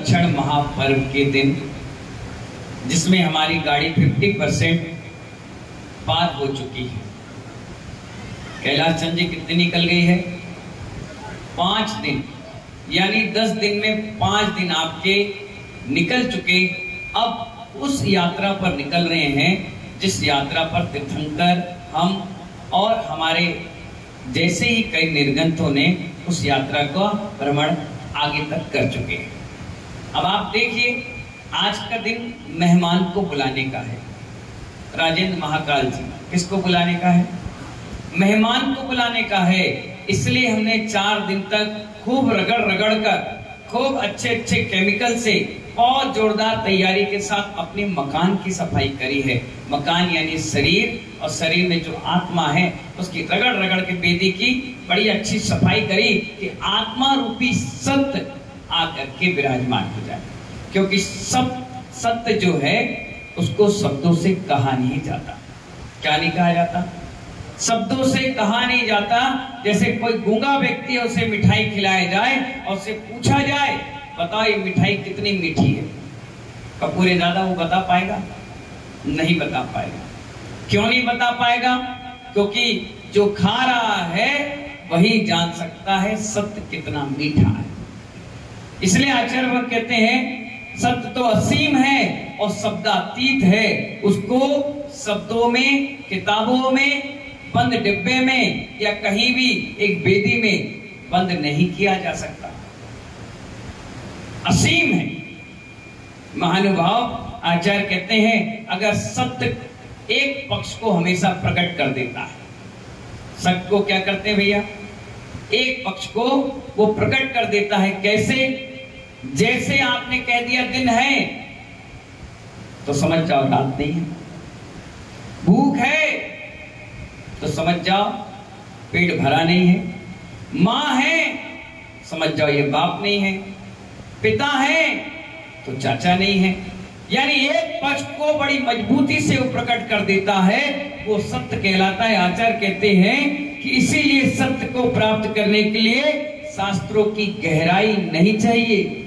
क्षण महापर्व के दिन, जिसमें हमारी गाड़ी 50% पार हो चुकी है। कैलाश चंद जी कितनी निकल गई है? 5 दिन, यानी 10 दिन में 5 दिन आपके निकल चुके। अब उस यात्रा पर निकल रहे हैं जिस यात्रा पर तीर्थंकर, हम और हमारे जैसे ही कई निर्गंतों ने उस यात्रा का भ्रमण आगे तक कर चुके हैं। अब आप देखिए, आज का दिन मेहमान को बुलाने का है। राजेंद्र महाकाल जी, किसको बुलाने का है? मेहमान को बुलाने का है। इसलिए हमने 4 दिन तक खूब रगड़ रगड़ कर, खूब अच्छे अच्छे केमिकल से और जोरदार तैयारी के साथ अपने मकान की सफाई करी है। मकान यानी शरीर, और शरीर में जो आत्मा है उसकी रगड़ रगड़ के बेदी की बड़ी अच्छी सफाई करी कि आत्मा रूपी सत्य आकर के विराजमान हो जाए। क्योंकि सत्य जो है उसको शब्दों से कहा नहीं जाता। क्या नहीं कहा जाता? शब्दों से कहा नहीं जाता। जैसे कोई गूंगा व्यक्ति है, उसे मिठाई खिलाया जाए और उसे पूछा जाए, बताओ ये मिठाई कितनी मीठी है, कपूरे दादा वो बता पाएगा? नहीं बता पाएगा। क्यों नहीं बता पाएगा? क्योंकि जो खा रहा है वही जान सकता है सत्य कितना मीठा है। इसलिए आचार्य वर्ग कहते हैं सत्य तो असीम है और शब्दातीत है। उसको शब्दों में, किताबों में, बंद डिब्बे में या कहीं भी एक बेदी में बंद नहीं किया जा सकता। असीम है। महानुभाव आचार्य कहते हैं अगर सत्य एक पक्ष को हमेशा प्रकट कर देता है, सत्य को क्या करते हैं भैया? एक पक्ष को वो प्रकट कर देता है। कैसे? जैसे आपने कह दिया दिन है तो समझ जाओ रात नहीं है, भूख है तो समझ जाओ पेट भरा नहीं है, मां है समझ जाओ ये बाप नहीं है, पिता है तो चाचा नहीं है। यानी एक पक्ष को बड़ी मजबूती से वो प्रकट कर देता है, वो सत्य कहलाता है। आचार्य कहते हैं कि इसीलिए सत्य को प्राप्त करने के लिए शास्त्रों की गहराई नहीं चाहिए।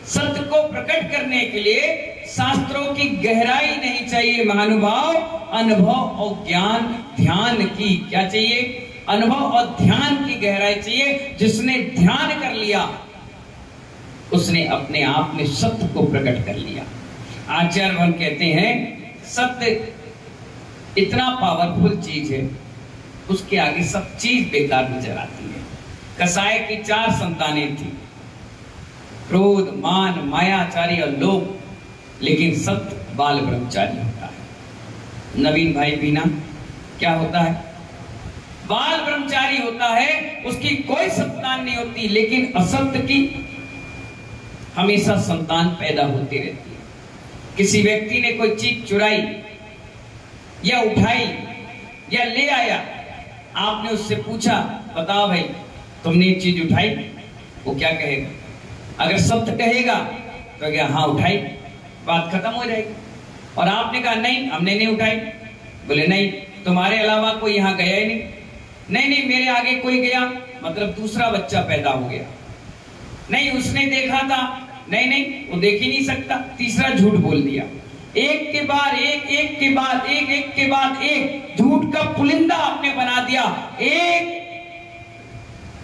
सत्य को प्रकट करने के लिए शास्त्रों की गहराई नहीं चाहिए महानुभाव। अनुभव और ज्ञान, ध्यान की क्या चाहिए? अनुभव और ध्यान की गहराई चाहिए। जिसने ध्यान कर लिया उसने अपने आप में सत्य को प्रकट कर लिया। आचार्यगण कहते हैं सत्य इतना पावरफुल चीज है, उसके आगे सब चीज बेकार नजर आती है। कसाई की 4 संतानें थी, क्रोध, मान, मायाचारी और लोभ, लेकिन सत्य बाल ब्रह्मचारी होता है। नवीन भाई बीना क्या होता है? बाल ब्रह्मचारी होता है। उसकी कोई संतान नहीं होती, लेकिन असत्य की हमेशा संतान पैदा होती रहती है। किसी व्यक्ति ने कोई चीज चुराई या उठाई या ले आया, आपने उससे पूछा बताओ भाई तुमने ये चीज उठाई, वो क्या कहेगा? अगर सत्य कहेगा तो क्या हाँ उठाई, बात खत्म हो जाएगी। और आपने कहा नहीं हमने नहीं उठाई, बोले नहीं तुम्हारे अलावा कोई यहाँ गया ही नहीं। नहीं नहीं मेरे आगे कोई गया, मतलब दूसरा बच्चा पैदा हो गया। नहीं उसने देखा था, नहीं नहीं वो देख ही नहीं सकता। तीसरा झूठ बोल दिया। एक के बाद एक, एक के बाद एक, एक के बाद एक झूठ का पुलिंदा आपने बना दिया। एक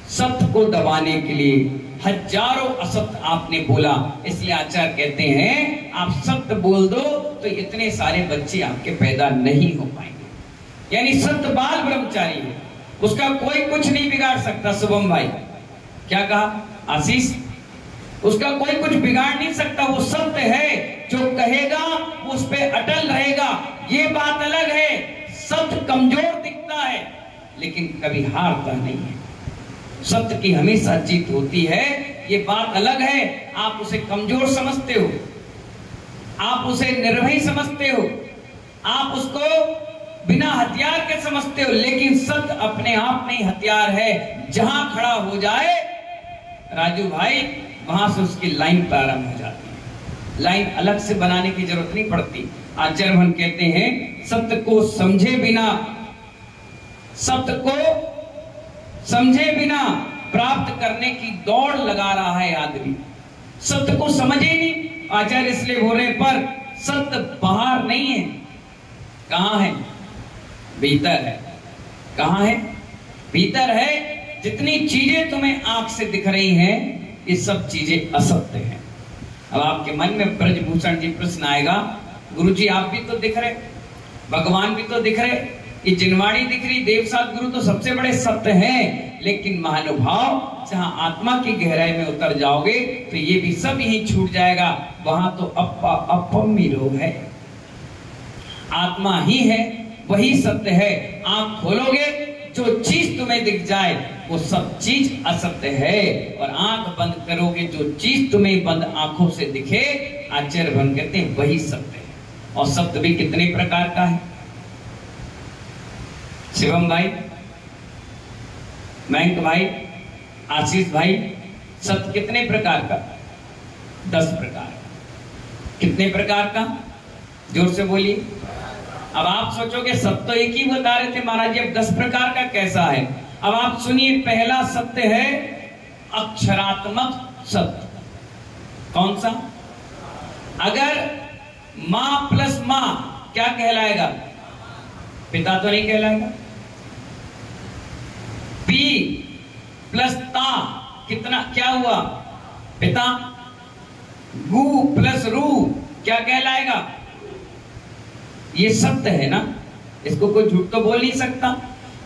सत्य को दबाने के लिए हजारों असत्य आपने बोला। इसलिए आचार्य कहते हैं आप सत्य बोल दो तो इतने सारे बच्चे आपके पैदा नहीं हो पाएंगे। यानी सत्य बाल ब्रह्मचारी है, उसका कोई कुछ नहीं बिगाड़ सकता। शुभम भाई क्या कहा? आशीष उसका कोई कुछ बिगाड़ नहीं सकता। वो सत्य है, जो कहेगा वो उस पर अटल रहेगा। ये बात अलग है, सत्य कमजोर दिखता है लेकिन कभी हारता नहीं है। सत्य की हमेशा जीत होती है, ये बात अलग है। आप उसे कमजोर समझते हो, आप उसे निर्भय समझते हो, आप उसको बिना हथियार के समझते हो, लेकिन सत्य अपने आप में हथियार है। जहां खड़ा हो जाए राजू भाई वहां से उसकी लाइन प्रारंभ हो जाती है। लाइन अलग से बनाने की जरूरत नहीं पड़ती। आचार्य कहते हैं सत्य को समझे बिना, सत्य को समझे बिना प्राप्त करने की दौड़ लगा रहा है आदमी। सत्य को समझे ही नहीं। आचार्य इसलिए बोल रहे हैं, पर सत्य बाहर नहीं है। कहां है? भीतर है। कहां है? भीतर है। जितनी चीजें तुम्हें आंख से दिख रही हैं, ये सब चीजें असत्य हैं। अब आपके मन में ब्रजभूषण जी प्रश्न आएगा, गुरुजी आप भी तो दिख रहे, भगवान भी तो दिख रहे, ये जिनवाणी दिख रही, देवसात गुरु तो सबसे बड़े सत्य हैं, लेकिन महानुभाव जहां आत्मा की गहराई में उतर जाओगे तो ये भी सब यही छूट जाएगा। वहां तो अपमिरो है, आत्मा ही है, वही सत्य है। आंख खोलोगे, जो चीज तुम्हें दिख जाए वो सब चीज असत्य है, और आंख बंद करोगे, जो चीज तुम्हें बंद आंखों से दिखे, आचार्य भगवान कहते हैं वही सत्य है। और सत्य भी कितने प्रकार का है? शिवम भाई, मयंक भाई, आशीष भाई, सत्य कितने प्रकार का? 10 प्रकार। कितने प्रकार का? जोर से बोलिए। अब आप सोचोगे सत्य तो एक ही बता रहे थे महाराज जी, अब 10 प्रकार का कैसा है? अब आप सुनिए, पहला सत्य है अक्षरात्मक सत्य। कौन सा? अगर मां प्लस मां क्या कहलाएगा? पिता तो नहीं कहलाएगा। पी प्लस ता कितना क्या हुआ? पिता। गु प्लस रू क्या कहलाएगा? ये सत्य है ना, इसको कोई झूठ तो बोल नहीं सकता।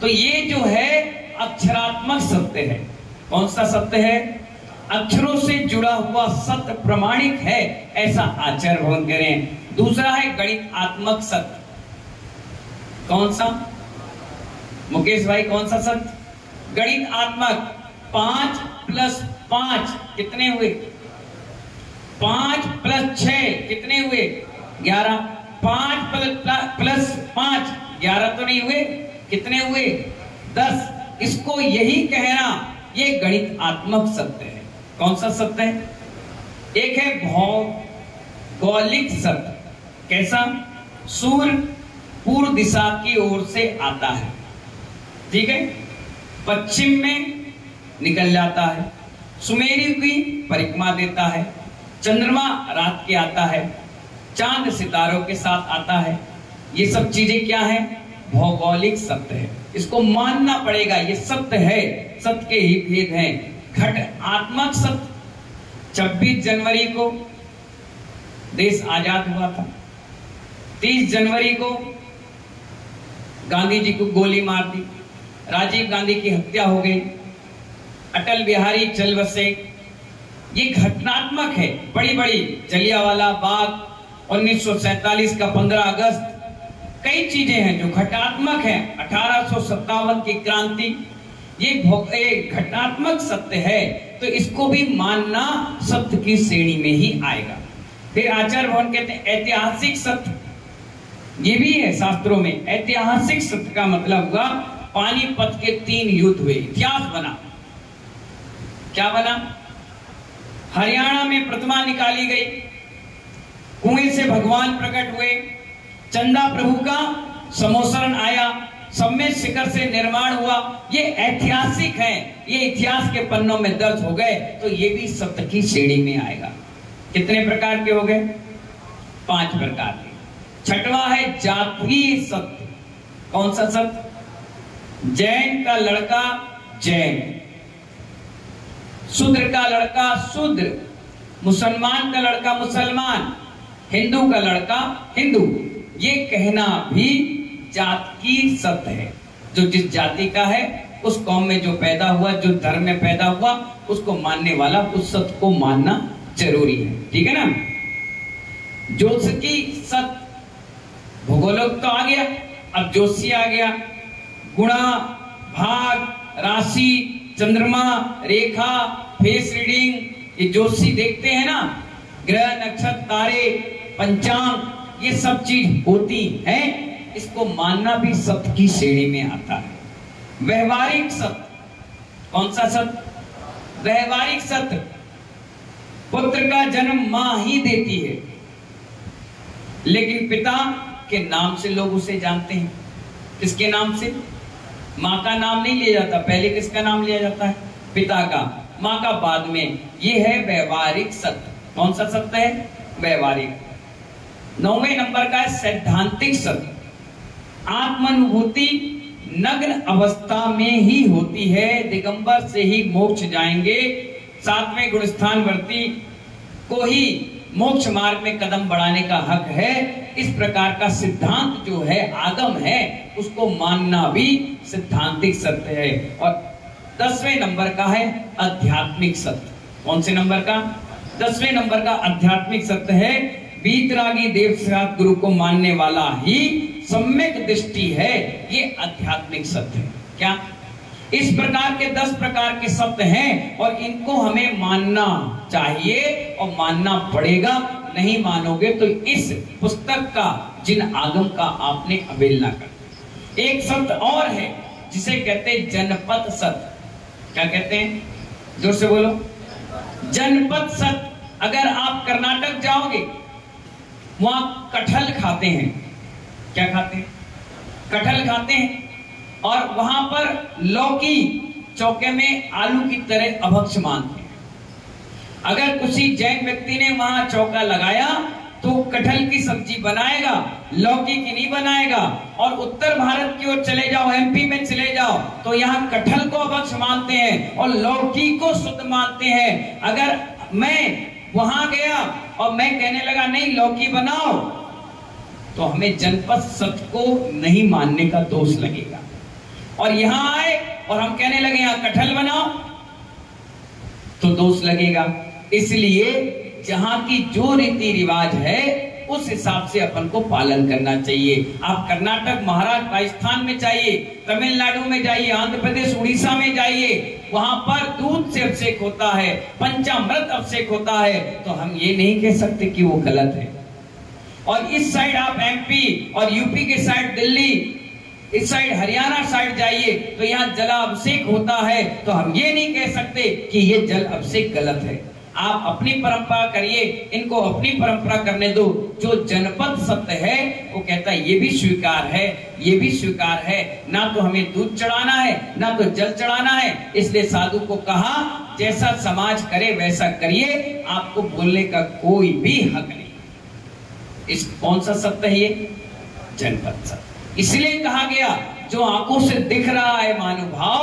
तो ये जो है अक्षरात्मक सत्य है। कौन सा सत्य है? अक्षरों से जुड़ा हुआ सत्य प्रमाणिक है, ऐसा आचार्य भगवान कह रहे हैं। दूसरा है गणितात्मक सत्य। कौन सा? मुकेश भाई कौन सा सत्य? गणितात्मक। 5 प्लस 5 कितने हुए? 5 प्लस 6 कितने हुए? 11। 5 प्लस 5 11 तो नहीं हुए, कितने हुए? 10। इसको यही कहना, ये गणितात्मक सत्य है। कौन सा सत्य है? एक है भौगोलिक सत्य। कैसा? सूर्य पूर्व दिशा की ओर से आता है, ठीक है, पश्चिम में निकल जाता है, सुमेरु की परिक्रमा देता है, चंद्रमा रात के आता है, चांद सितारों के साथ आता है। ये सब चीजें क्या है? भौगोलिक सत्य है, इसको मानना पड़ेगा, ये सत्य है। सत्य के ही भेद हैं। घटात्मक सत्य। 26 जनवरी को देश आजाद हुआ था। 30 जनवरी को गांधी जी को गोली मार दी, राजीव गांधी की हत्या हो गई, अटल बिहारी चल बसे। ये घटनात्मक है। बड़ी बड़ी जलियांवाला बाग, 1947 का 15 अगस्त, कई चीजें हैं जो घटात्मक हैं। 1857 की क्रांति, ये घटात्मक सत्य है, तो इसको भी मानना सत्य की श्रेणी में ही आएगा। फिर आचार्य भगवान कहते हैं ऐतिहासिक सत्य। ये भी है शास्त्रों में। ऐतिहासिक सत्य का मतलब हुआ पानीपत के 3 युद्ध हुए, इतिहास बना। क्या बना? हरियाणा में प्रतिमा निकाली गई, कुएं से भगवान प्रकट हुए, चंदा प्रभु का समोसरण आया, सम्मेद शिखर से निर्माण हुआ। ये ऐतिहासिक है, ये इतिहास के पन्नों में दर्ज हो गए, तो ये भी सत्य की श्रेणी में आएगा। कितने प्रकार के हो गए? 5 प्रकार के। छठवां है जातीय सत्य। कौन सा सत्य? जैन का लड़का जैन, शूद्र का लड़का शूद्र, मुसलमान का लड़का मुसलमान, हिंदू का लड़का हिंदू। ये कहना भी जात की सत्य है। जो जिस जाति का है, उस कौम में जो पैदा हुआ, जो धर्म में पैदा हुआ, उसको मानने वाला उस सत्य को मानना जरूरी है, ठीक है ना। ज्योतिषी सत्य, भूगोलक तो आ गया, अब ज्योतिषी आ गया। गुणा, भाग, राशि, चंद्रमा, रेखा, फेस रीडिंग, ये ज्योतिषी देखते हैं ना, ग्रह, नक्षत्र, तारे, पंचांग, ये सब चीज होती है। इसको मानना भी सत्य की श्रेणी में आता है। व्यवहारिक सत्य। कौन सा सत्य? व्यवहारिक सत्य। पुत्र का जन्म मां ही देती है, लेकिन पिता के नाम से लोग उसे जानते हैं। किसके नाम से? मां का नाम नहीं लिया जाता, पहले किसका नाम लिया जाता है? पिता का, मां का बाद में। ये है व्यवहारिक सत्य। कौन सा सत्य है? व्यवहारिक। 9वें नंबर का है सैद्धांतिक सत्य। आत्मानुभूति नग्न अवस्था में ही होती है, दिगंबर से ही मोक्ष जाएंगे। 7वें गुणस्थानवर्ती को ही मोक्ष मार्ग में कदम बढ़ाने का हक है। इस प्रकार का सिद्धांत जो है, आगम है, उसको मानना भी सिद्धांतिक सत्य है। और 10वें नंबर का है आध्यात्मिक सत्य। कौन से नंबर का? 10वें नंबर का आध्यात्मिक सत्य है वीतरागी देव साथ गुरु को मानने वाला ही सम्यक दृष्टि है। ये आध्यात्मिक सत्य है। क्या? इस प्रकार के 10 प्रकार के सत्य हैं और इनको हमें मानना चाहिए और मानना पड़ेगा। नहीं मानोगे तो इस पुस्तक का, जिन आगम का आपने अवहेलना कर। एक सत्य और है जिसे कहते हैं जनपद सत्य। क्या कहते हैं? जोर से बोलो। जनपद सत्य। अगर आप कर्नाटक जाओगे, वहां कटहल खाते हैं। क्या खाते हैं? कटहल खाते हैं। और वहां पर लौकी चौके में आलू की तरह अभक्ष मानते हैं। अगर किसी जैन व्यक्ति ने वहां चौका लगाया तो कटहल की सब्जी बनाएगा, लौकी की नहीं बनाएगा। और उत्तर भारत की ओर चले जाओ, एमपी में चले जाओ, तो यहाँ कटहल को अभक्ष मानते हैं और लौकी को शुद्ध मानते हैं। अगर मैं वहां गया और मैं कहने लगा नहीं लौकी बनाओ, तो हमें जनपद सत्य को नहीं मानने का दोष लगेगा। और यहां आए और हम कहने लगे यहां कटहल बनाओ, तो दोष लगेगा। इसलिए जहां की जो रीति रिवाज है उस हिसाब से अपन को पालन करना चाहिए। आप कर्नाटक, महाराष्ट्र, राजस्थान में जाइए, तमिलनाडु में जाइए, आंध्र प्रदेश, उड़ीसा में जाइए, वहां पर दूध से अभिषेक होता है, पंचामृत अभिषेक होता है, तो हम ये नहीं कह सकते कि वो गलत है। और इस साइड आप एमपी और यूपी के साइड दिल्ली, इस साइड हरियाणा साइड जाइए तो यहाँ जलाभिषेक होता है, तो हम ये नहीं कह सकते कि ये जल अभिषेक गलत है। आप अपनी परंपरा करिए, इनको अपनी परंपरा करने दो। जो जनपद सत्य है वो कहता है ये भी स्वीकार है, ये भी स्वीकार है। ना तो हमें दूध चढ़ाना है, ना तो जल चढ़ाना है। इसलिए साधु को कहा जैसा समाज करे वैसा करिए, आपको बोलने का कोई भी हक नहीं। इस कौन सा सत्य है? ये जनपद सत्य। इसलिए कहा गया जो आंखों से दिख रहा है महानुभाव,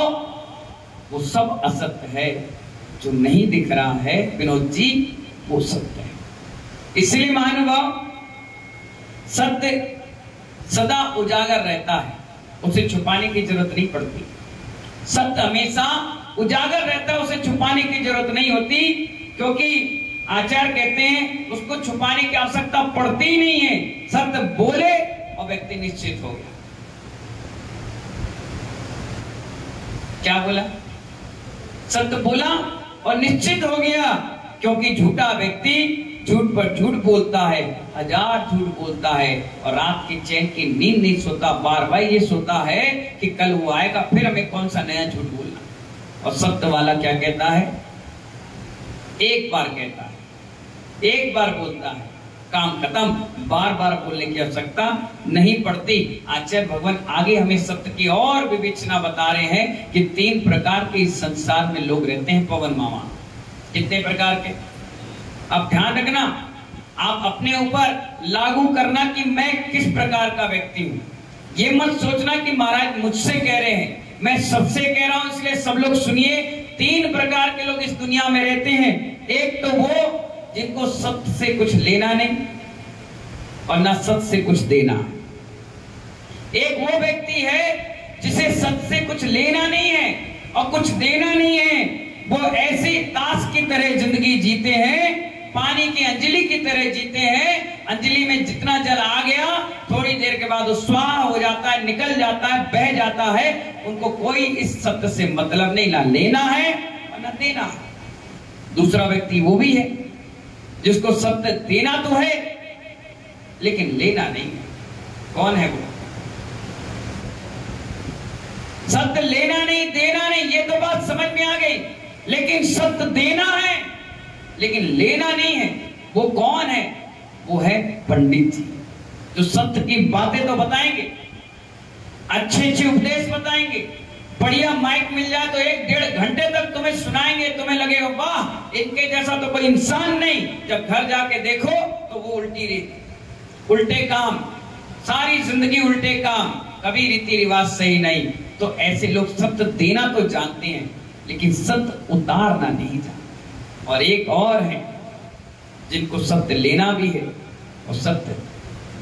वो सब असत्य है। जो नहीं दिख रहा है विनोद जी, वो सत्य है। इसलिए महानुभाव सत्य सदा उजागर रहता है, उसे छुपाने की जरूरत नहीं पड़ती। सत्य हमेशा उजागर रहता है, उसे छुपाने की जरूरत नहीं होती। क्योंकि आचार्य कहते हैं उसको छुपाने की आवश्यकता पड़ती ही नहीं है। सत्य बोले और व्यक्ति निश्चित हो गया। क्या बोला? सत्य बोला और निश्चित हो गया। क्योंकि झूठा व्यक्ति झूठ पर झूठ बोलता है, 1000 झूठ बोलता है और रात की चैन की नींद नहीं सोता। बार बार ये सोता है कि कल वो आएगा, फिर हमें कौन सा नया झूठ बोलना। और सत्य वाला क्या कहता है? एक बार कहता है, एक बार बोलता है, काम खत्म। बार बार बोलने की आवश्यकता नहीं पड़ती। आचार्य भगवान आगे हमें सत्य की और विवेचना बता रहे हैं कि 3 प्रकार के इस संसार में लोग रहते हैं। पवन मामा, कितने प्रकार के? अब ध्यान रखना, आप अपने ऊपर लागू करना कि मैं किस प्रकार का व्यक्ति हूं। ये मत सोचना कि महाराज मुझसे कह रहे हैं, मैं सबसे कह रहा हूं, इसलिए सब लोग सुनिए। 3 प्रकार के लोग इस दुनिया में रहते हैं। एक तो वो जिनको सत्य से कुछ लेना नहीं और ना सत्य से कुछ देना। एक वो व्यक्ति है जिसे सत्य से कुछ लेना नहीं है और कुछ देना नहीं है। वो ऐसी ताश की तरह जिंदगी जीते हैं, पानी की अंजलि की तरह जीते हैं। अंजलि में जितना जल आ गया, थोड़ी देर के बाद वो स्वाहा हो जाता है, निकल जाता है, बह जाता है। उनको कोई इस सत्य से मतलब नहीं, ना लेना है और ना देना है। दूसरा व्यक्ति वो भी है जिसको सत्य देना तो है लेकिन लेना नहीं है। कौन है वो? सत्य लेना नहीं, देना नहीं, ये तो बात समझ में आ गई। लेकिन सत्य देना है लेकिन लेना नहीं है। वो कौन है? वो है पंडित जी, जो सत्य की बातें तो बताएंगे, अच्छे अच्छे उपदेश बताएंगे, बढ़िया माइक मिल जाए तो 1-1.5 घंटे तक तुम्हें सुनाएंगे, तुम्हें लगेगा वाह इनके जैसा तो कोई इंसान नहीं। जब घर जाके देखो तो वो उल्टी रीति, उल्टे काम, सारी जिंदगी उल्टे काम, कभी रीति रिवाज सही नहीं। तो ऐसे लोग सत्य देना तो जानते हैं लेकिन सत्य उतारना नहीं जानते। और एक और है जिनको सत्य लेना भी है और सत्य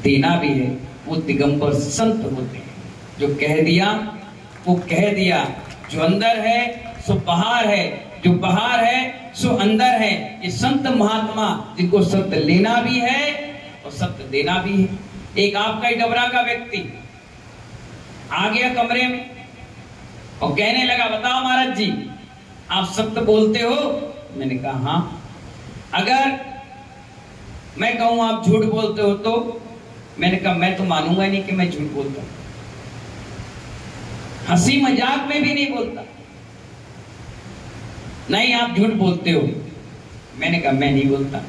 देना भी है, वो दिगंबर संत होते हैं, जो कह दिया वो कह दिया, जो अंदर है सो बाहर है, जो बाहर है सो अंदर है। ये संत महात्मा जिनको सत्य लेना भी है और सत्य देना भी है। एक आपका ही डबरा का व्यक्ति आ गया कमरे में और कहने लगा बताओ महाराज जी आप सत्य बोलते हो? मैंने कहा हाँ। अगर मैं कहूं आप झूठ बोलते हो तो? मैंने कहा मैं तो मानूंगा नहीं कि मैं झूठ बोलता हूं, हंसी मजाक में भी नहीं बोलता। नहीं आप झूठ बोलते हो। मैंने कहा मैं नहीं बोलता।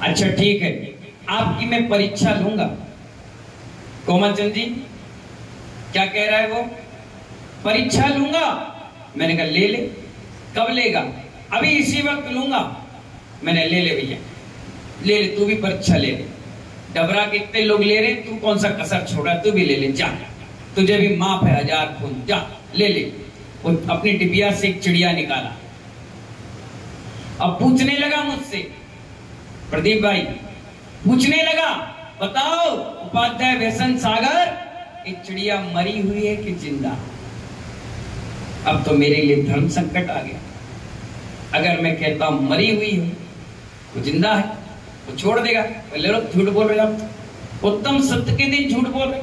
अच्छा ठीक है, आपकी मैं परीक्षा लूंगा। कोमल चंद जी क्या कह रहा है वो? परीक्षा लूंगा। मैंने कहा ले ले। कब लेगा? अभी इसी वक्त लूंगा। मैंने ले ले भैया, ले ले, तू भी परीक्षा ले ले। डबरा कितने लोग ले रहे, तू कौन सा कसर छोड़ा, तू भी ले ले, जा, तुझे भी माफ है 1000 खून, जा ले ले। वो अपनी डिबिया से एक चिड़िया निकाला। अब पूछने लगा मुझसे, प्रदीप भाई पूछने लगा बताओ उपाध्याय व्यसन सागर एक चिड़िया मरी हुई है कि जिंदा? अब तो मेरे लिए धर्म संकट आ गया। अगर मैं कहता हूं मरी हुई है, वो जिंदा है, वो छोड़ देगा, ले लो झूठ बोल रहे आप, उत्तम सत्य के दिन झूठ बोल रहे।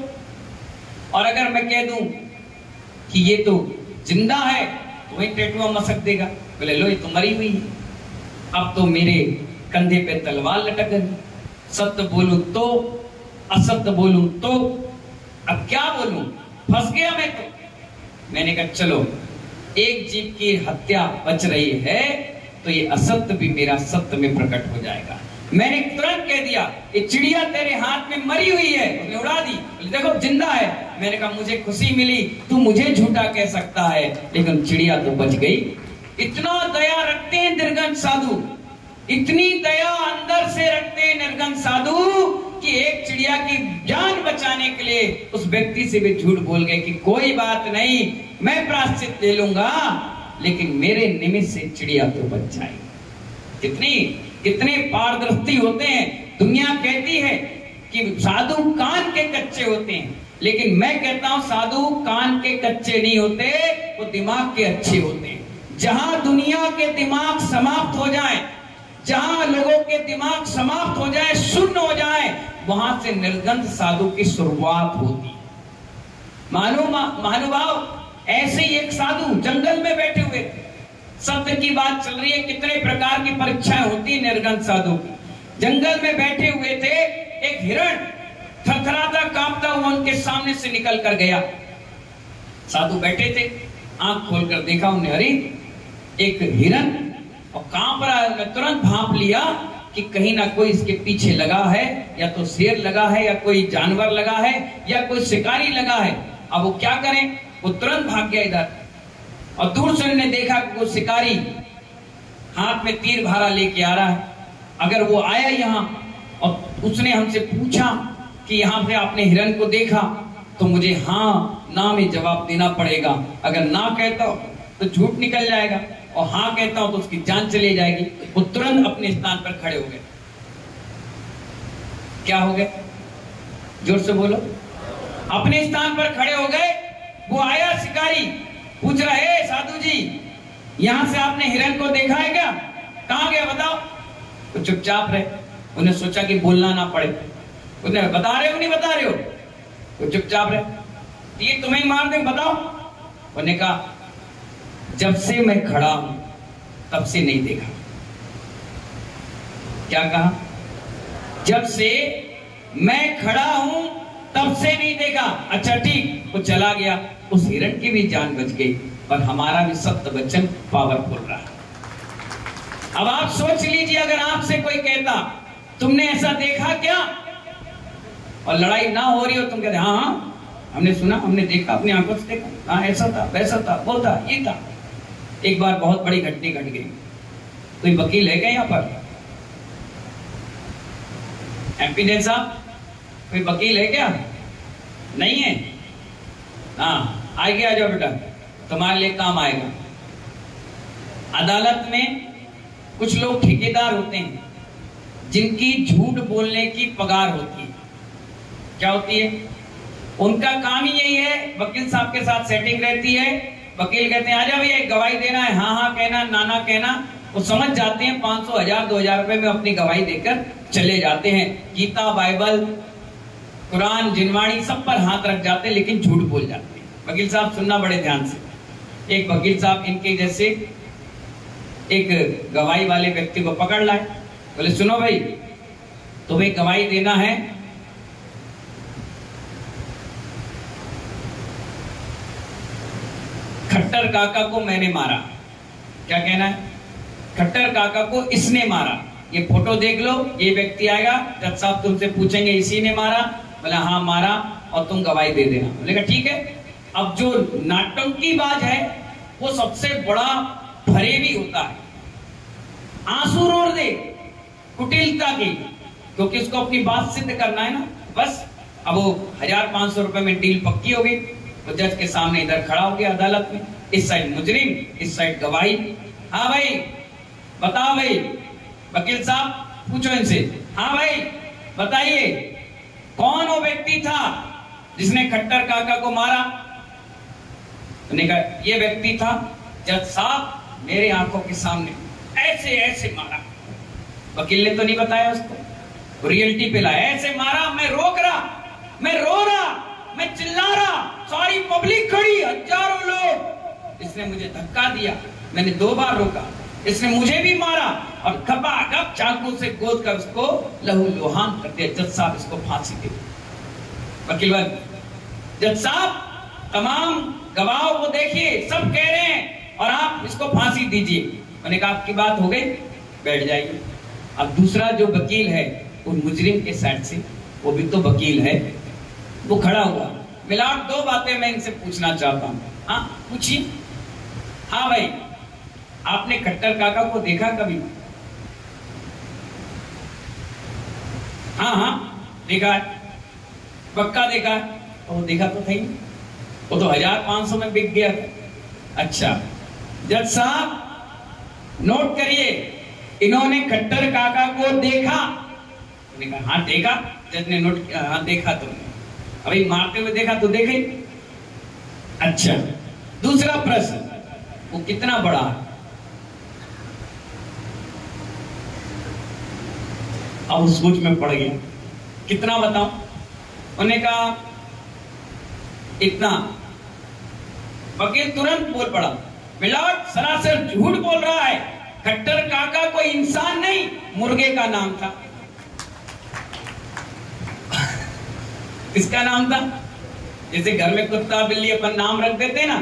और अगर मैं कह दूं कि ये तो जिंदा है तो वही टेटुआ मसक देगा, बोले लो ये तो मरी हुई है। अब तो मेरे कंधे पे तलवार लटक गई। सत्य बोलूं तो, असत्य बोलूं तो, अब क्या बोलूं? फंस गया मैं तो। मैंने कहा चलो एक जीव की हत्या बच रही है तो ये असत्य भी मेरा सत्य में प्रकट हो जाएगा। मैंने तुरंत कह दिया ये चिड़िया तेरे हाथ में मरी हुई है। उसने उड़ा दी, देखो जिंदा है। मैंने कहा मुझे खुशी मिली, तू मुझे झूठा कह सकता है लेकिन चिड़िया तो बच गई। इतना दया रखते हैं निर्गंज साधु, इतनी दया अंदर से रखते हैं निर्गंज साधु कि एक चिड़िया की जान बचाने के लिए उस व्यक्ति से भी झूठ बोल गए कि कोई बात नहीं मैं प्रायश्चित ले लूंगा लेकिन मेरे निमित्त से चिड़िया तो बच जाएगी। कितने पारदर्शी होते हैं। दुनिया कहती है कि साधु कान के कच्चे होते हैं, लेकिन मैं कहता हूं साधु कान के कच्चे नहीं होते, वो दिमाग के अच्छे होते हैं। जहां दुनिया के दिमाग समाप्त हो जाए, जहां लोगों के दिमाग समाप्त हो जाए, शून्य हो जाए, वहां से निर्गंध साधु की शुरुआत होती है। महानुभाव ऐसे ही एक साधु जंगल में बैठे हुए थे, सत्य की बात चल रही है, कितने प्रकार की परीक्षाएं होती है निर्गंध साधु की। जंगल में बैठे हुए थे, एक हिरण थरथराता कांपता हुआ उनके सामने से निकल कर गया। साधु बैठे थे, आंख खोलकर देखा उन्हें, अरे एक हिरण और कांप रहा है। मैं तुरंत भांप लिया कि कहीं ना कोई इसके पीछे लगा है, या तो शेर लगा है, या कोई जानवर लगा है, या कोई शिकारी लगा है। अब वो क्या करें? वो तुरंत भाग गया इधर, और दूर से उन्होंने देखा कि वो शिकारी हाथ में तीर भाला लेके आ रहा है। अगर वो आया यहाँ और उसने हमसे पूछा कि यहाँ पे आपने हिरण को देखा, तो मुझे हाँ ना में जवाब देना पड़ेगा। अगर ना कहता हूं तो झूठ निकल जाएगा, और हाँ कहता हूं तो उसकी जान चली जाएगी। वो तुरंत अपने स्थान पर खड़े हो गए। क्या हो गए? जोर से बोलो। अपने स्थान पर खड़े हो गए। वो आया शिकारी, पूछ रहा है साधु जी यहां से आपने हिरण को देखा है क्या? कहां गया बताओ। तो चुपचाप रहे। उन्हें सोचा कि बोलना ना पड़े। उन्हें बता रहे हो नहीं बता रहे हो? तो चुपचाप रहे। ये तुम्हें ही मार दे, बताओ। उन्हें कहा जब से मैं खड़ा हूं तब से नहीं देखा। क्या कहा? जब से मैं खड़ा हूं तब से नहीं देखा। अच्छा ठीक, वो चला गया। उस हिरण की भी जान बच गई, और हमारा भी सत्य वचन पावरफुल रहा। अब आप सोच लीजिए, अगर आपसे कोई कहता तुमने ऐसा देखा क्या, और लड़ाई ना हो रही हो, तुम कहते हाँ हाँ हमने सुना, हमने देखा, अपनी आंखों से देखा, हाँ ऐसा था, वैसा था, वो था, ये था। एक बार बहुत बड़ी घटना घट गई। कोई वकील है क्या यहाँ पर? एमपी जैन साहब, कोई वकील है क्या? नहीं है? हाँ, आगे आ जाओ बेटा, तुम्हारे लिए काम आएगा। अदालत में कुछ लोग ठेकेदार होते हैं जिनकी झूठ बोलने की पगार होती है। क्या होती है? उनका काम ही यही है, वकील साहब के साथ सेटिंग रहती है। वकील कहते हैं आजा भैया एक गवाही देना है, हाँ हाँ कहना, नाना कहना। वो समझ जाते हैं 500, 1000, 2000 रुपए में अपनी गवाही देकर चले जाते हैं। गीता, बाइबल, कुरान, जिनवाणी सब पर हाथ रख जाते हैं, लेकिन झूठ बोल जाते हैं। वकील साहब सुनना बड़े ध्यान से। एक वकील साहब इनके जैसे एक गवाही वाले व्यक्ति को पकड़ लाए। बोले सुनो भाई, तुम्हें गवाही देना है, खट्टर काका को मैंने मारा। क्या कहना है? खट्टर काका को इसने मारा। ये फोटो देख लो, ये व्यक्ति आएगा, जज साहब तुमसे पूछेंगे इसी ने मारा? बोला हाँ मारा, और तुम गवाही दे देना। बोलेगा ठीक है। अब जो नाटकीबाज है वो सबसे बड़ा फरेबी होता है, आंसू रोड़ दे कुटिलता की, क्योंकि उसको अपनी बात सिद्ध करना है ना। बस अब वो 1000-500 रुपए में डील पक्की हो गई। तो जज के सामने इधर खड़ा हो गया अदालत में, इस साइड मुजरिम, इस साइड गवाही। हाँ भाई बताओ भाई, वकील साहब पूछो इनसे, हाँ भाई बताइए कौन वो व्यक्ति था जिसने खट्टर काका को मारा? उन्होंने कहा ये व्यक्ति था जज साहब, मेरे आंखों के सामने ऐसे ऐसे मारा। वकील ने तो नहीं बताया उसको, रियलिटी पे लाया, ऐसे मारा, मैं रोक रहा, मैं रो रहा, मैं चिल्ला रहा, सारी पब्लिक खड़ी, हजारों लोग। इसने मुझे धक्का दिया, मैंने 2 बार रोका, इसने मुझे भी मारा और खपाखप चाकू से गोद कर उसको लहूलुहान कर दिया। जज साहब इसको फांसी दे। वकील जज साहब तमाम गवाहों को देखिए, सब कह रहे हैं और आप इसको फांसी दीजिए। मैंने कहा आपकी बात हो गई, बैठ जाइए। अब दूसरा जो वकील है वो मुजरिम के साइड से, वो भी तो वकील है, वो खड़ा हुआ। मिलावट 2 बातें मैं इनसे पूछना चाहता हूँ। हाँ पूछिए। हाँ भाई आपने खट्टर काका को देखा कभी? हाँ हाँ देखा है, पक्का देखा है। तो वो देखा तो था ही, वो तो 1500 में बिक गया था। अच्छा जज साहब नोट करिए, इन्होंने खट्टर काका को देखा? उन्होंने कहा हाँ देखा। जज ने नोट किया, हाँ देखा तुमने, अभी मारते हुए देखा तो देखे। अच्छा दूसरा प्रश्न, वो कितना बड़ा है? अब उस सोच में पड़ गया, कितना बताओ? उन्होंने कहा इतना। वकील तुरंत बोल पड़ा, मिलावट सरासर झूठ बोल रहा है, खट्टर काका कोई इंसान नहीं, मुर्गे का नाम था। किसका नाम था? जैसे घर में कुत्ता बिल्ली अपन नाम रख देते ना,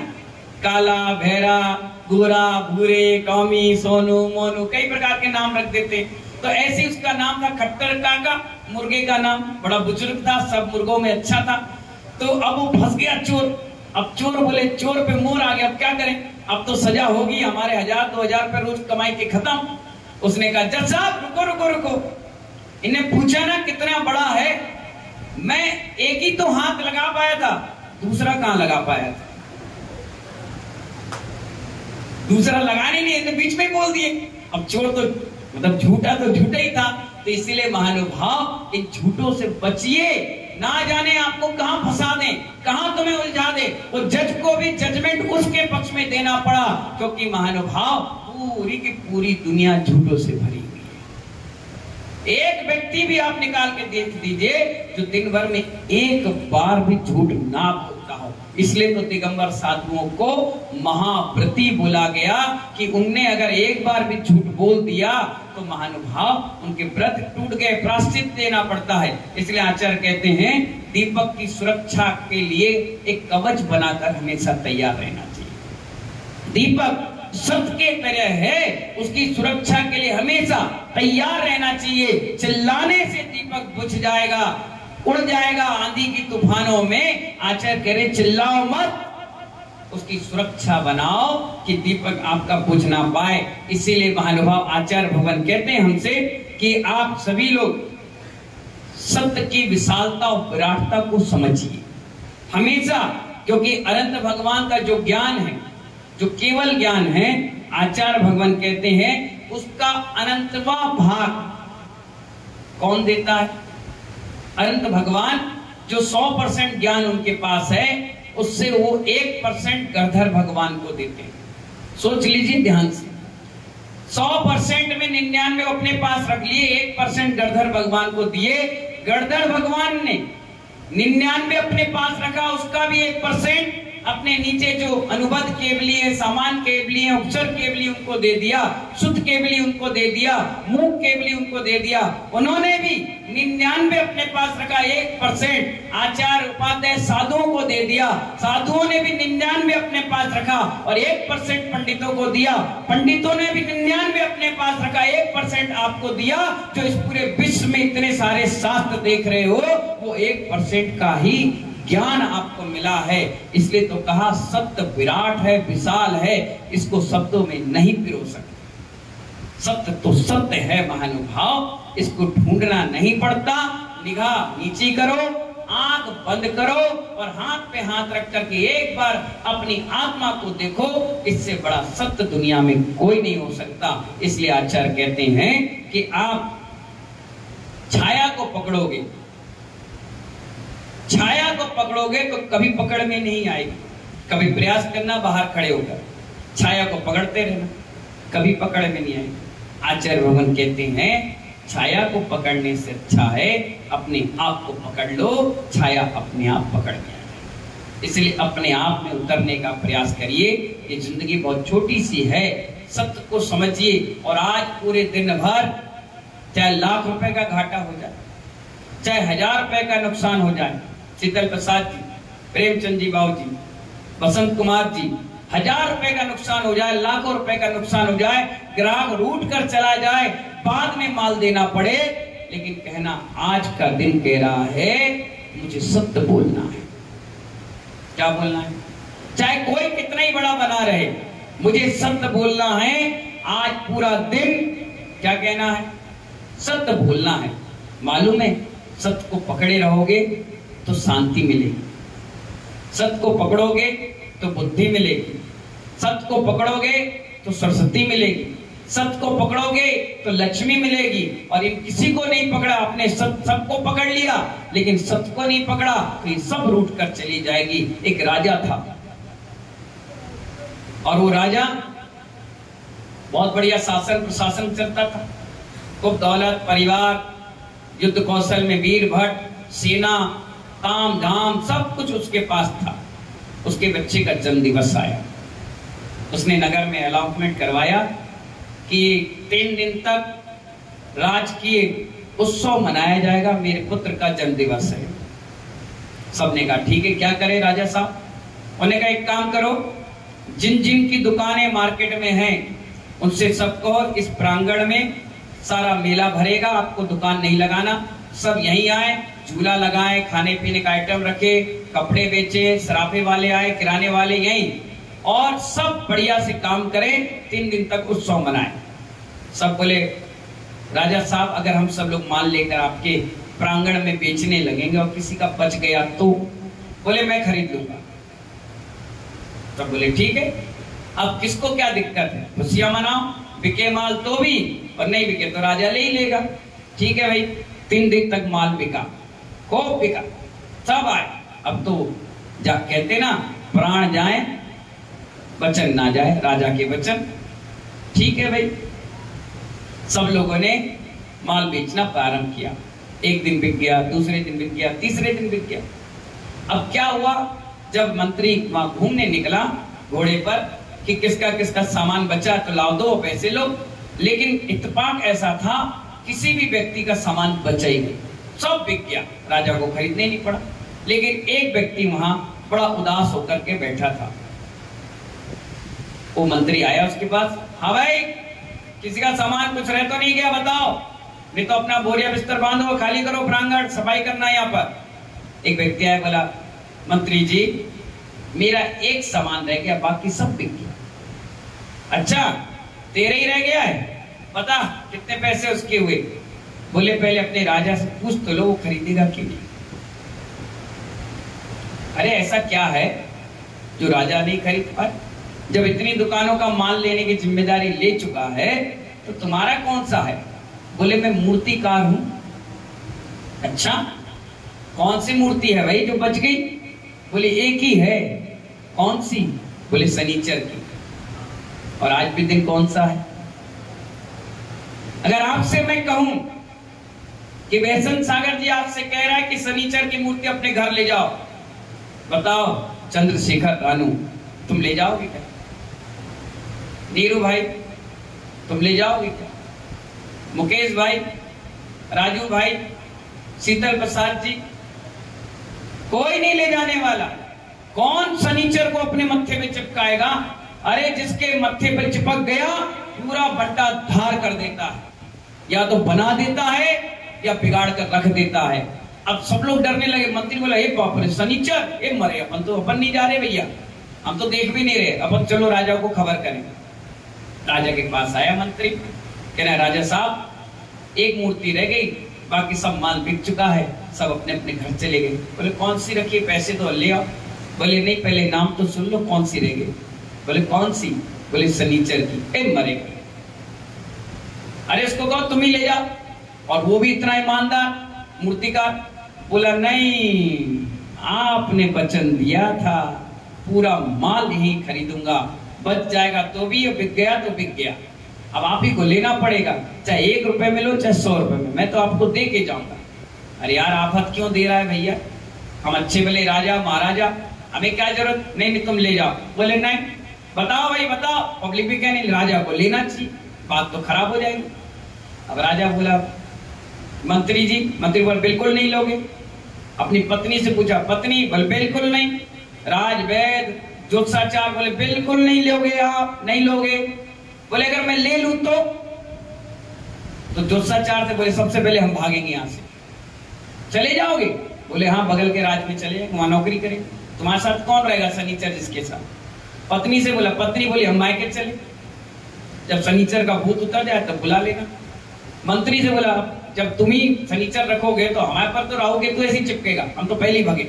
काला, भैरा, गोरा, भूरे, टॉमी, सोनू, मोनू, कई प्रकार के नाम रख देते। तो ऐसे उसका नाम था खट्टर काका, मुर्गे का नाम। बड़ा बुजुर्ग था, सब मुर्गों में अच्छा था। तो अब वो फंस गया चोर। अब चोर बोले, चोर पे मोर आ गया, अब क्या करें? अब तो सजा होगी, हमारे 1000-2000 रुपए रोज कमाई के खत्म। उसने कहा जज साहब रुको रुको रुको, इन्हें पूछा ना कितना बड़ा है, मैं एक ही तो हाथ लगा पाया था, दूसरा कहां लगा पाया था? दूसरा लगाने नहीं, इन्हें बीच में बोल दिए। अब चोर तो मतलब झूठा तो झूठा ही था। तो इसलिए महानुभाव इन झूठों से बचिए, ना जाने आपको कहां फंसा दें, कहां तुम्हें उलझा दे। वो जज को भी जजमेंट उसके पक्ष में देना पड़ा, क्योंकि महानुभाव पूरी की पूरी दुनिया झूठों से भरी हुई है। एक व्यक्ति भी आप निकाल के देख दीजिए जो दिन भर में एक बार भी झूठ ना बोलता हो। इसलिए तो दिगंबर साधुओं को महाव्रती बोला गया कि उनने अगर एक बार भी झूठ बोल दिया तो महानुभाव उनके व्रत टूट गए, प्रायश्चित देना पड़ता है। इसलिए आचार्य कहते हैं दीपक की सुरक्षा के लिए एक कवच बनाकर हमेशा तैयार रहना चाहिए। दीपक सत्य के तरह है, उसकी सुरक्षा के लिए हमेशा तैयार रहना चाहिए। चिल्लाने से दीपक बुझ जाएगा, उड़ जाएगा आंधी की तूफानों में। आचार्य कह रहे चिल्लाओ मत, उसकी सुरक्षा बनाओ कि दीपक आपका बुझ ना पाए। इसीलिए महानुभाव आचार्य भगवान कहते हैं हमसे कि आप सभी लोग सत्य की विशालता और विराटता को समझिए हमेशा, क्योंकि अनंत भगवान का जो ज्ञान है, जो केवल ज्ञान है, आचार्य भगवान कहते हैं उसका अनंतवा भाग कौन देता है? अनंत भगवान जो 100% ज्ञान उनके पास है, उससे वो 1% गणधर भगवान को देते हैं। सोच लीजिए ध्यान से, 100% में 99 अपने पास रख लिए, 1% गणधर भगवान को दिए। गणधर भगवान ने 99 अपने पास रखा, उसका भी 1% अपने नीचे जो अनुबद्ध केवलीय, सामान केवलीय, उपसर्ग केवली उनको दे दिया, शुद्ध केवली उनको दे दिया, मूक केवली उनको दे दिया। उन्होंने भी 99 अपने पास रखा, 1% आचार्य उपाध्याय साधुओं को दे दिया। साधुओं ने भी 99 अपने पास रखा और 1% पंडितों को दिया। पंडितों ने भी 99 अपने पास रखा, 1% आपको दिया। जो इस पूरे विश्व में इतने सारे शास्त्र देख रहे हो, वो 1% का ही ज्ञान आपको मिला है। इसलिए तो कहा सत्य विराट है, विशाल है, इसको शब्दों में नहीं पिरो सकते। सत्य तो सत्य है महानुभाव, इसको ढूंढना नहीं पड़ता। निगाह नीची करो, आंख बंद करो और हाथ पे हाथ रख करके एक बार अपनी आत्मा को देखो। इससे बड़ा सत्य दुनिया में कोई नहीं हो सकता। इसलिए आचार्य कहते हैं कि आप छाया को पकड़ोगे, छाया को पकड़ोगे तो कभी पकड़ में नहीं आएगी। कभी प्रयास करना बाहर खड़े होकर छाया को पकड़ते रहना, कभी पकड़ में नहीं आएगी। आचार्य भगवान कहते हैं छाया को पकड़ने से अच्छा है अपने आप को पकड़ लो, छाया अपने आप पकड़ में आएगी। इसलिए अपने आप में उतरने का प्रयास करिए। ये जिंदगी बहुत छोटी सी है, सत्य को समझिए। और आज पूरे दिन भर चाहे लाख रुपए का घाटा हो जाए, चाहे 1000 रुपए का नुकसान हो जाए, शीतल प्रसाद जी, प्रेमचंद जी, बाबू जी, बसंत कुमार जी, 1000 रुपए का नुकसान हो जाए, लाखों रुपए का नुकसान हो जाए, ग्राहक रूठ कर चला जाए, बाद में माल देना पड़े, लेकिन कहना आज का दिन कह रहा है मुझे सत्य बोलना है। क्या बोलना है? चाहे कोई कितना ही बड़ा बना रहे, मुझे सत्य बोलना है। आज पूरा दिन क्या कहना है? सत्य बोलना है। मालूम है, सत्य को पकड़े रहोगे तो शांति मिलेगी, सत्य को पकड़ोगे तो बुद्धि मिलेगी, सत्य को पकड़ोगे तो सरस्वती मिलेगी, सत्य को पकड़ोगे तो लक्ष्मी मिलेगी। और इन किसी को नहीं पकड़ा, आपने सबको पकड़ लिया, लेकिन सत्य को नहीं पकड़ा तो ये सब रूठ कर चली जाएगी। एक राजा था और वो राजा बहुत बढ़िया शासन प्रशासन चलता था, खूब दौलत, परिवार, युद्ध कौशल में वीर भट्ट, सेना, ताम झाम सब कुछ उसके पास था। उसके बच्चे का जन्म दिवस आया, उसने नगर में अनाउंसमेंट करवाया कि 3 दिन तक राजकीय उत्सव मनाया जाएगा, मेरे पुत्र का जन्म दिवस है। सबने कहा ठीक है, क्या करे राजा साहब? उन्होंने कहा एक काम करो, जिन जिन की दुकानें मार्केट में हैं उनसे सबको इस प्रांगण में सारा मेला भरेगा, आपको दुकान नहीं लगाना, सब यहीं आए, झूला लगाए, खाने पीने का आइटम रखे, कपड़े बेचे, सराफे वाले आए, किराने वाले यहीं, और सब बढ़िया से काम करें, 3 दिन तक उत्सव मनाएं। सब बोले राजा साहब अगर हम सब लोग माल लेकर आपके प्रांगण में बेचने लगेंगे और किसी का बच गया तो? बोले मैं खरीद लूंगा। तब बोले ठीक है, अब किसको क्या दिक्कत है, खुशियां मनाओ, बिके माल तो भी, और नहीं बिके तो राजा ले ही लेगा। ठीक है भाई, 3 दिन तक माल बिका, खूब बिका, सब आए। अब तो जा कहते ना, प्राण जाए वचन ना जाए, राजा के वचन। ठीक है भाई, सब लोगों ने माल बेचना प्रारंभ किया। एक दिन बिक गया, दूसरे दिन बिक गया, तीसरे दिन बिक गया। अब क्या हुआ, जब मंत्री वहां घूमने निकला घोड़े पर कि किसका किसका सामान बचा तो लाओ, दो पैसे लो, लेकिन इत्तेफाक ऐसा था किसी भी व्यक्ति का सामान बचा ही नहीं, सब बिक गया, राजा को खरीदने नहीं पड़ा। लेकिन एक व्यक्ति वहां बड़ा उदास होकर के बैठा था। वो मंत्री आया उसके पास, हाँ भाई किसी का सामान कुछ रह तो नहीं गया बताओ? नहीं तो अपना बोरिया बिस्तर बांधो, खाली करो प्रांगण, सफाई करना है यहाँ पर। एक व्यक्ति आया, बोला मंत्री जी मेरा एक सामान रह गया, बाकी सब बिक गया। अच्छा तेरे ही रह गया है, पता कितने पैसे उसके हुए? बोले पहले अपने राजा से पूछ तो लो, वो खरीदेगा क्यों नहीं। अरे ऐसा क्या है जो राजा नहीं खरीद पाए? जब इतनी दुकानों का माल लेने की जिम्मेदारी ले चुका है तो तुम्हारा कौन सा है? बोले मैं मूर्तिकार हूं। अच्छा कौन सी मूर्ति है भाई जो बच गई? बोले एक ही है। कौन सी? बोले शनिचर की। और आज भी दिन कौन सा है? अगर आपसे मैं कहूं कि वैसन सागर जी आपसे कह रहा है कि शनिचर की मूर्ति अपने घर ले जाओ, बताओ चंद्रशेखर रानू तुम ले जाओगे क्या? नीरू भाई तुम ले जाओगे क्या? मुकेश भाई, राजू भाई, शीतल प्रसाद जी, कोई नहीं ले जाने वाला। कौन शनिचर को अपने मत्थे में चिपकाएगा? अरे जिसके मत्थे पर चिपक गया पूरा बट्टा धार कर देता है, या तो बना देता है या बिगाड़ कर रख देता है। अब सब लोग डरने लगे। मंत्री बोला ये बाप रे शनिचर, ये मरे, अपन नहीं जा रहे भैया, हम तो देख भी नहीं रहे, अपन चलो राजा को खबर करें। राजा के पास आया मंत्री, कह रहा राजा साहब एक मूर्ति रह गई, बाकी सब माल बिक चुका है, सब अपने अपने घर चले गए। बोले कौन सी रखी? पैसे तो ले आओ। बोले नहीं पहले नाम तो सुन लो, कौन सी रह गई? बोले कौन सी? बोले शनिचर की। ए मरे। अरे उसको कहो तुम ही ले जाओ, और वो भी इतना ईमानदार मूर्तिकार। बोला नहीं, आपने वचन दिया था पूरा माल ही खरीदूंगा, बच जाएगा तो भी, बिक गया तो बिक गया, अब आप ही को लेना पड़ेगा, चाहे 1 रुपए में लो चाहे 100 रुपए में, मैं तो आपको दे के जाऊंगा। अरे यार आफत क्यों दे रहा है भैया, हम अच्छे भले राजा महाराजा, हमें क्या जरूरत? नहीं तुम ले जाओ। बोले नहीं, बताओ भाई बताओ। पब्लिक भी कहने राजा को लेना चाहिए, बात तो खराब हो जाएगी। अब राजा बोला मंत्री जी, मंत्री बोले बिल्कुल नहीं लोगे। अपनी पत्नी से पूछा, पत्नी? बोले बिल्कुल नहीं। राजवैद ज्योतिषाचार्य बोले बिल्कुल नहीं लोगे, आप नहीं लोगे। बोले अगर मैं ले लूं तो ज्योतिषाचार्य से बोले सबसे पहले हम भागेंगे यहां से, चले जाओगे? बोले हाँ बगल के राज्य में चले, वहां नौकरी करेंगे। तुम्हारे साथ कौन रहेगा शनिचर जिसके साथ? पत्नी से बोला, पत्नी बोली हम मायके चले, जब शनिचर का भूत उतर जाए तब बुला लेना। मंत्री से बोला जब तुम ही शनिचर रखोगे तो हमारे पर तो रहोगे तो ऐसे ही चिपकेगा, हम तो पहले ही भागे।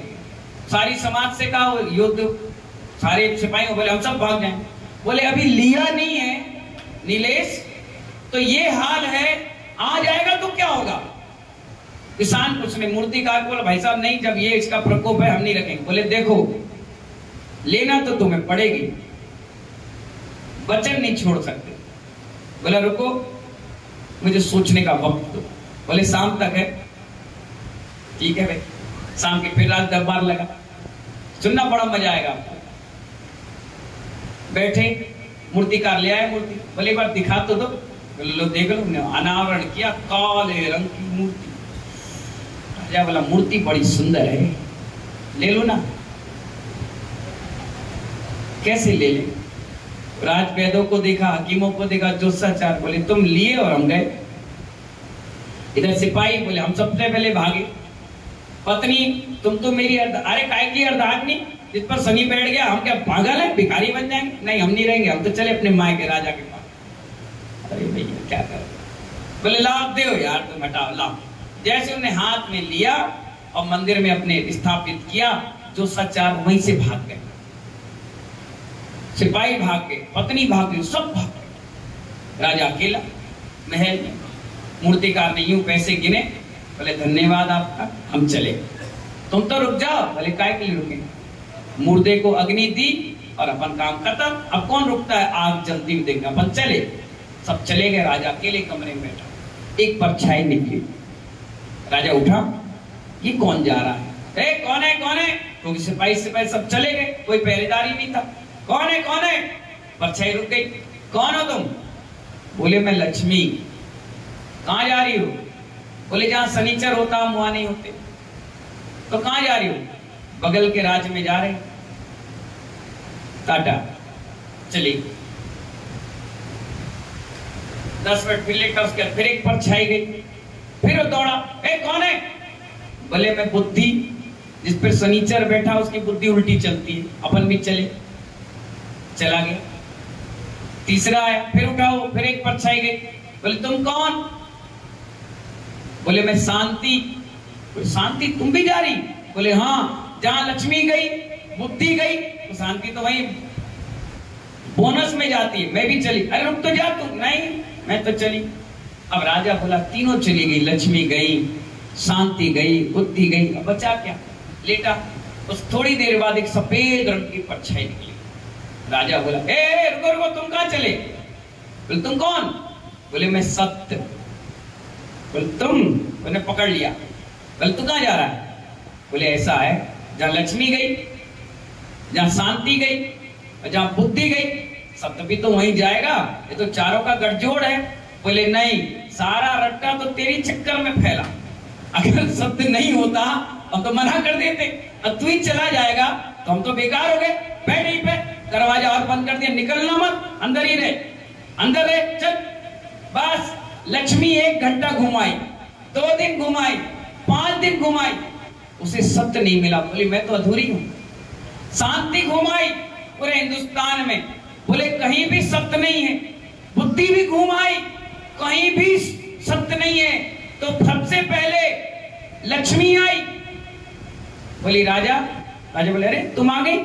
सारी समाज से कहा युद्ध, सारे सिपाही बोले हम सब भाग जाएं। बोले अभी लिया नहीं है नीलेश, तो ये हाल है, आ जाएगा तो क्या होगा? किसान कुछ नहीं, मूर्तिकार बोला भाई साहब नहीं, जब ये इसका प्रकोप है हम नहीं रखेंगे। बोले देखो लेना तो तुम्हें पड़ेगी, वचन नहीं छोड़ सकते। बोला रुको मुझे सोचने का वक्त दो। बोले शाम तक है। ठीक है भाई, शाम के फिर रात दरबार लगा, सुनना बड़ा मजा आएगा आपको। बैठे, मूर्तिकार ले आए मूर्ति, बोले एक बार दिखा तो दो। लो देख लो, अनावरण किया, काले रंग की मूर्ति। राजा बोला मूर्ति बड़ी सुंदर है, ले लो ना। कैसे ले ले? राजवैदों को देखा, हकीमों को देखा, ज्योतिषाचार्य बोले तुम लिए और हम गए। इधर सिपाही बोले हम सबसे पहले भागे। पत्नी तुम तो मेरी अरे काय की अर्धांगिनी, जिस पर शनि बैठ गया, हम क्या पागल है, भिखारी बन जाएंगे? नहीं हम नहीं रहेंगे, हम तो चले अपने माँ के राजा के पास। अरे भैया क्या करो? बोले लाभ दो यार, तुम हटाओ लाभ। जैसे उन्हें हाथ में लिया और मंदिर में अपने स्थापित किया, जो सचार वहीं से भाग गए। सिपाही भाग गए, पत्नी भाग गई, सब भाग गए। राजा अकेला महल में। मूर्तिकार ने यूं पैसे गिने, बोले धन्यवाद आपका, हम चले। तुम तो रुक जाओ। बोले काय के लिए रुके? मुर्दे को अग्नि दी और अपन काम खत्म, अब कौन रुकता है, आग जलती हुई देखना। अपन चले, सब चले गए। राजा अकेले कमरे में बैठा, एक परछाई निकली। राजा उठा, ये कौन जा रहा है? ए कौन है कौन है? क्योंकि सिपाही सब चले गए, कोई पहरेदार ही नहीं था। कौन है कौन है? परछाई रुक गई। कौन हो तुम? बोले मैं लक्ष्मी। कहां जा रही हो? बोले जहां शनिचर होता हम वहां नहीं होते। तो कहां जा रही हो? बगल के राज्य में जा रहे। टाटा, चली। 10 मिनट फिर लेकर उसके फिर एक परछाई गई। फिर वो दौड़ा, ए कौन है? बोले मैं बुद्धि, जिस पर शनिचर बैठा उसकी बुद्धि उल्टी चलती है, अपन भी चले। चला गया। तीसरा आया, फिर उठाओ, फिर एक परछाई गई। बोले तुम कौन? बोले मैं शांति। बोले शांति तुम भी जा रही? बोले हाँ, जहां लक्ष्मी गई बुद्धि गई तो शांति तो वही बोनस में जाती है, मैं भी चली। अरे रुक तो जा तू। नहीं मैं तो चली। अब राजा बोला तीनों चली गई, लक्ष्मी गई, शांति गई, बुद्धि गई, अब बचा क्या? लेटा। उस थोड़ी देर बाद एक सफेद रंग की परछाई निकली। राजा बोला ए रुको रुको, तुम कहां चले? बोले तुम कौन? बोले मैं सत्य। बोले तुम? बोले पकड़ लिया। बोले तू कहां जा रहा है? बोले ऐसा है, जहां लक्ष्मी गई, जहां शांति गई और जहां बुद्धि गई, सत्य भी तो वहीं जाएगा, ये तो चारों का गठजोड़ है। बोले नहीं, सारा रट्टा तो तेरी चक्कर में फैला। अगर सत्य नहीं होता हम तो मना कर देते, अब तू ही चला जाएगा तो हम तो बेकार हो गए। बैठ यहीं पे, दरवाजा और बंद कर दिया, निकलना मत, अंदर ही रहे, अंदर रहे, चल। बस लक्ष्मी 1 घंटा घुमाई, 2 दिन घुमाई, 5 दिन घुमाई, उसे सत्य नहीं मिला। बोली मैं तो अधूरी हूं। शांति घुमाई पूरे हिंदुस्तान में, बोले कहीं भी सत्य नहीं है। बुद्धि भी घुमाई, कहीं भी सत्य नहीं है। तो सबसे पहले लक्ष्मी आई। बोली राजा। राजा बोले अरे तुम आ गई,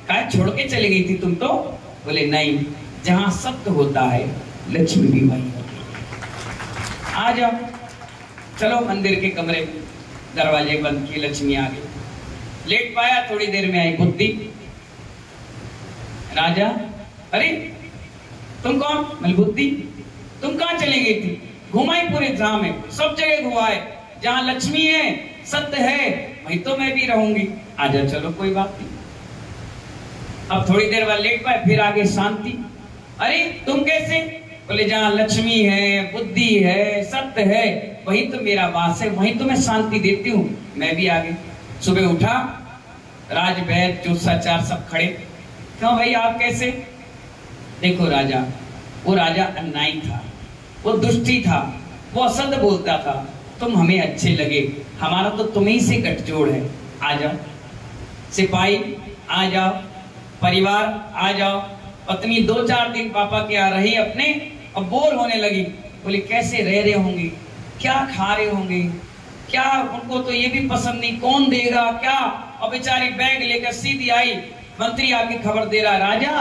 काय छोड़ के चली गई थी तुम तो? बोले नहीं, जहां सत्य होता है लक्ष्मी भी वही होती है। आ जाओ, चलो मंदिर के कमरे में। दरवाजे बंद किए, लक्ष्मी आ गई। लेट पाया, थोड़ी देर में आई बुद्धि। राजा अरे तुम कौन? बोले बुद्धि। तुम कहां चली गई थी? घुमाई पूरे धाम में, सब जगह घुमाए, जहां लक्ष्मी है सत्य है वहीं तो मैं भी रहूंगी। आजा, चलो कोई बात नहीं। अब थोड़ी देर बाद लेट पाए, फिर आगे शांति। अरे तुम कैसे? बोले जहां लक्ष्मी है, बुद्धि है, सत्य है, वहीं तो मेरा वास है, वहीं तो मैं शांति देती हूँ। मैं भी आ गई। सुबह उठा, राजवैद जोशाचार सब खड़े। क्यों भाई आप कैसे? देखो राजा, वो राजा अन्यायी था, वो दुष्टी था, वो असद बोलता था। तुम हमें अच्छे लगे, हमारा तो तुम्ही से गठजोड़ है। आ जाओ सिपाही, आ जाओ परिवार, आ जाओ। पत्नी 2-4 दिन पापा के यहाँ रही अपने, अब बोर होने लगी। बोले कैसे रह रहे होंगे, क्या खा रहे होंगे, क्या उनको तो ये भी पसंद नहीं, कौन देगा क्या? और बेचारी बैग लेकर सीधी आई। मंत्री आके खबर दे रहा, राजा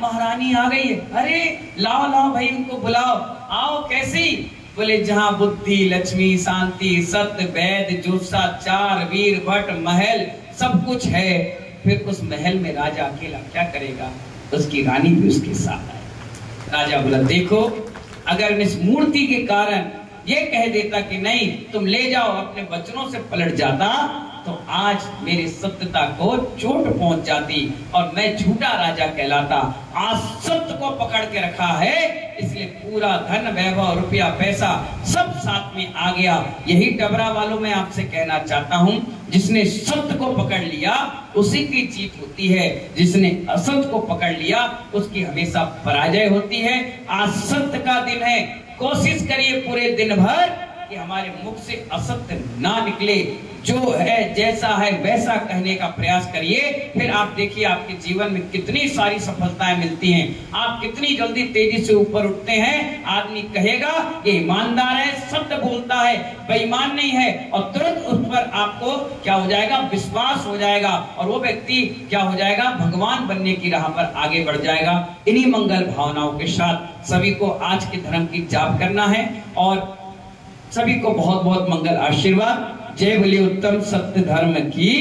महारानी आ गई है। अरे लाओ लाओ भाई, उनको बुलाओ। आओ। कैसी? बोले जहां बुद्धि, लक्ष्मी, शांति, सत्य, वैद, जोसा, चार, वीर, भट्ट, महल सब कुछ है। फिर उस महल में राजा अकेला क्या करेगा? उसकी रानी भी उसके साथ है। राजा बोला देखो, अगर मैं इस मूर्ति के कारण ये कह देता कि नहीं तुम ले जाओ, अपने वचनों से पलट जाता, तो आज मेरी सत्यता को चोट पहुंच जाती और मैं झूठा राजा कहलाता। आज सत्य को पकड़ के रखा है, इसलिए पूरा धन, वैभव, रुपया, पैसा सब साथ में आ गया। यही डबरा वालों में आपसे कहना चाहता हूं, जिसने सत्य को पकड़ लिया उसी की जीत होती है, जिसने असत्य को पकड़ लिया उसकी हमेशा पराजय होती है। आज सत्य का दिन है, कोशिश करिए पूरे दिन भर कि हमारे मुख से असत्य ना निकले। जो है जैसा है वैसा कहने का प्रयास करिए, फिर आप देखिए आपके जीवन में कितनी सारी सफलताएं मिलती हैं। आप कितनी जल्दी तेजी से ऊपर उठते हैं। आदमी कहेगा ये ईमानदार है, सत्य बोलता है, बेईमान नहीं है, और तुरंत उस पर आपको क्या हो जाएगा? विश्वास हो जाएगा, और वो व्यक्ति क्या हो जाएगा? भगवान बनने की राह पर आगे बढ़ जाएगा। इन्हीं मंगल भावनाओं के साथ सभी को आज के धर्म की जाप करना है, और सभी को बहुत बहुत मंगल आशीर्वाद। जय बोले उत्तम सत्य धर्म की।